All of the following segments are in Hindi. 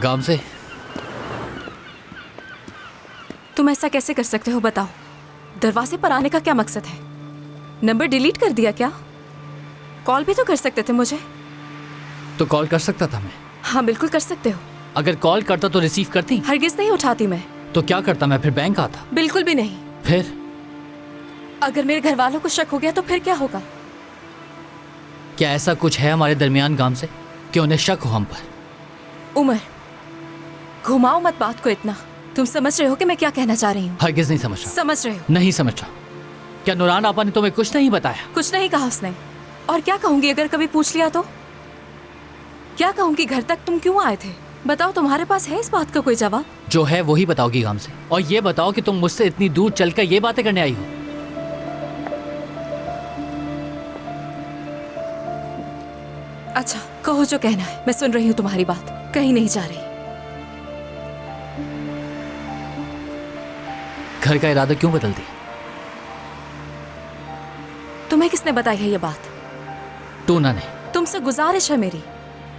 गाम से तुम ऐसा कैसे कर सकते हो बताओ? दरवाजे पर आने का क्या मकसद है? नंबर डिलीट कर दिया क्या? कॉल भी तो कर सकते थे मुझे। तो कॉल कर सकता था मैं। हाँ बिल्कुल कर सकते हो। अगर कॉल करता तो रिसीव करती। हरगिज नहीं उठाती मैं। तो क्या करता मैं? फिर बैंक आता। बिल्कुल भी नहीं। फिर अगर मेरे घर वालों को शक हो गया तो फिर क्या होगा? क्या ऐसा कुछ है हमारे दरमियान गाम से कि उन्हें शक हो हम पर? उमर, घुमाओ मत बात को इतना। तुम समझ रहे हो कि मैं क्या कहना चाह रही हूँ? हरगिज नहीं समझ रहा। समझ रहे हो? नहीं समझ रहा। क्या नूरान आपा ने तुम्हें कुछ नहीं बताया? कुछ नहीं कहा उसने। और क्या कहूंगी अगर कभी पूछ लिया तो? क्या कहूंगी? घर तक तुम क्यों आए थे? बताओ, तुम्हारे पास है इस बात का कोई जवाब? जो है वही बताओगी गाम से। और ये बताओ कि तुम मुझसे इतनी दूर चलकर ये बातें करने आई हो। अच्छा कहो जो कहना है, मैं सुन रही हूँ तुम्हारी बात, कहीं नहीं जा रही। घर का इरादा क्यों बदल दिया? तुम्हें किसने बताई है ये बात? टूना ने। तुमसे गुजारिश है मेरी,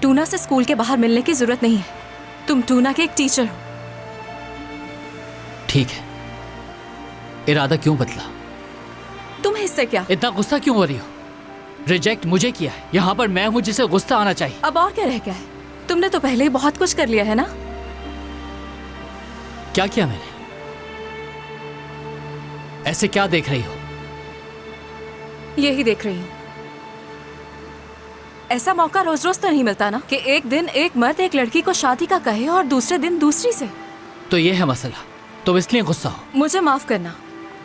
टूना से स्कूल के बाहर मिलने की जरूरत नहीं है। तुम टूना के एक टीचर हो। ठीक है, इरादा क्यों बदला? तुम्हें इससे क्या? इतना गुस्सा क्यों हो रही हो? रिजेक्ट मुझे किया है, यहाँ पर मैं हूँ जिसे गुस्सा आना चाहिए। अब और क्या रह गया है? तुमने तो पहले ही बहुत कुछ कर लिया है ना। क्या किया मैंने? ऐसे क्या देख रही हो? यही देख रही हूँ। ऐसा मौका रोज रोज तो नहीं मिलता ना कि एक दिन एक मर्द एक लड़की को शादी का कहे और दूसरे दिन दूसरी से। तो ये है मसला, तो इसलिए गुस्सा हो। मुझे माफ करना,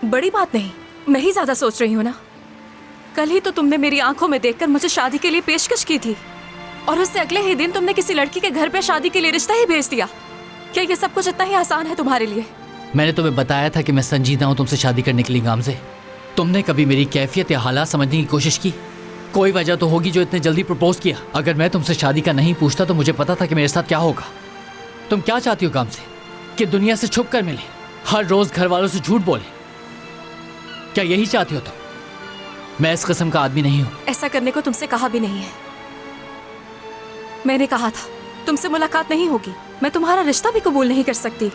बड़ी बात नहीं, मैं ही ज्यादा सोच रही हूँ ना। कल ही तो तुमने मेरी आंखों में देखकर मुझे शादी के लिए पेशकश की थी, और उससे अगले ही दिन तुमने किसी लड़की के घर पे शादी के लिए रिश्ता ही भेज दिया। क्या ये सब कुछ इतना ही आसान है तुम्हारे लिए? मैंने तुम्हें बताया था कि मैं संजीदा हूँ तुमसे शादी करने के लिए गाम से। तुमने कभी मेरी कैफियत या हालात समझने की कोशिश की? कोई वजह तो होगी जो इतने जल्दी प्रपोज किया। अगर मैं तुमसे शादी का नहीं पूछता तो मुझे पता था कि मेरे साथ क्या होगा। तुम क्या चाहती हो गाम से? कि दुनिया से छुप कर मिले, हर रोज घर वालों से झूठ बोले? क्या यही चाहती हो तुम? मैं इस किस्म का आदमी नहीं हूं। ऐसा करने को तुमसे कहा भी नहीं है। मैंने कहा था तुमसे मुलाकात नहीं होगी, मैं तुम्हारा रिश्ता भी कबूल नहीं कर सकती,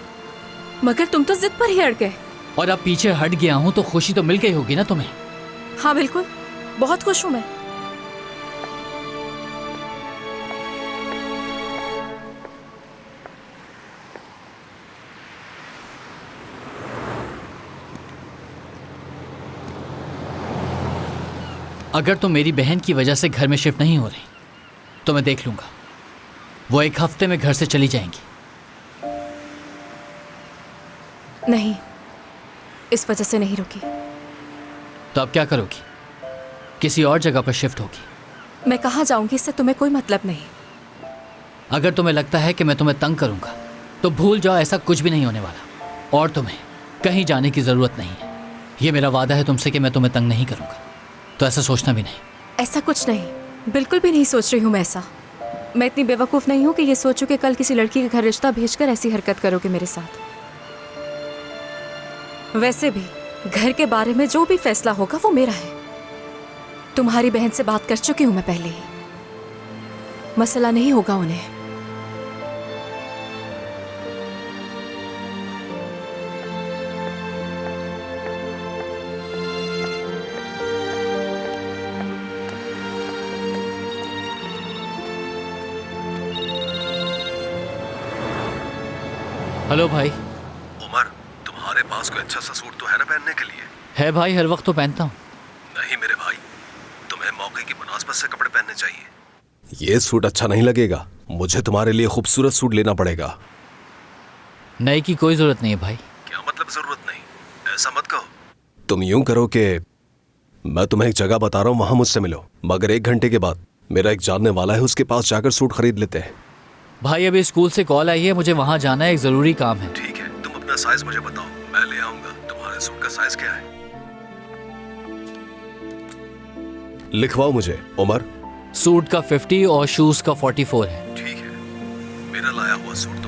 मगर तुम तो जिद पर ही अड़ गए। और अब पीछे हट गया हूं तो खुशी तो मिल गई होगी ना तुम्हें? हाँ बिल्कुल, बहुत खुश हूं मैं। अगर तुम मेरी बहन की वजह से घर में शिफ्ट नहीं हो रही तो मैं देख लूंगा। वो एक हफ्ते में घर से चली जाएंगी। नहीं, इस वजह से नहीं रुकी। तो अब क्या करोगी? किसी और जगह पर शिफ्ट होगी? मैं कहाँ जाऊंगी इससे तुम्हें कोई मतलब नहीं। अगर तुम्हें लगता है कि मैं तुम्हें तंग करूंगा तो भूल जाओ, ऐसा कुछ भी नहीं होने वाला। और तुम्हें कहीं जाने की जरूरत नहीं है। यह मेरा वादा है तुमसे कि मैं तुम्हें तंग नहीं करूंगा, तो ऐसा सोचना भी नहीं। ऐसा कुछ नहीं, बिल्कुल भी नहीं सोच रही हूँ मैं ऐसा। मैं इतनी बेवकूफ़ नहीं हूँ कि ये सोचूं कि कल किसी लड़की के घर रिश्ता भेजकर ऐसी हरकत करोगे मेरे साथ। वैसे भी घर के बारे में जो भी फैसला होगा वो मेरा है। तुम्हारी बहन से बात कर चुकी हूँ मैं पहले ही, मसला नहीं होगा उन्हें। हेलो भाई। उमर, तुम्हारे पास कोई अच्छा सा सूट तो है ना पहनने के लिए? है भाई, हर वक्त तो पहनता हूँ। नहीं मेरे भाई, तुम्हें मौके की मुनासिबत से कपड़े पहनने चाहिए। ये सूट अच्छा नहीं लगेगा, मुझे तुम्हारे लिए खूबसूरत सूट लेना पड़ेगा। नए की कोई जरूरत नहीं है भाई। क्या मतलब जरूरत नहीं? ऐसा मत कहो। तुम यूं करो कि मैं तुम्हें एक जगह बता रहा हूँ, वहां मुझसे मिलो, मगर 1 घंटे के बाद। मेरा एक जानने वाला है, उसके पास जाकर सूट खरीद लेते हैं। भाई अभी स्कूल से कॉल आई है, मुझे वहां जाना है, एक जरूरी काम है। ठीक है, तुम अपना साइज मुझे बताओ, मैं ले आऊंगा। तुम्हारे सूट का साइज क्या है? लिखवाओ मुझे उमर। सूट का 50 और शूज का 44 है। ठीक है, मेरा लाया हुआ सूट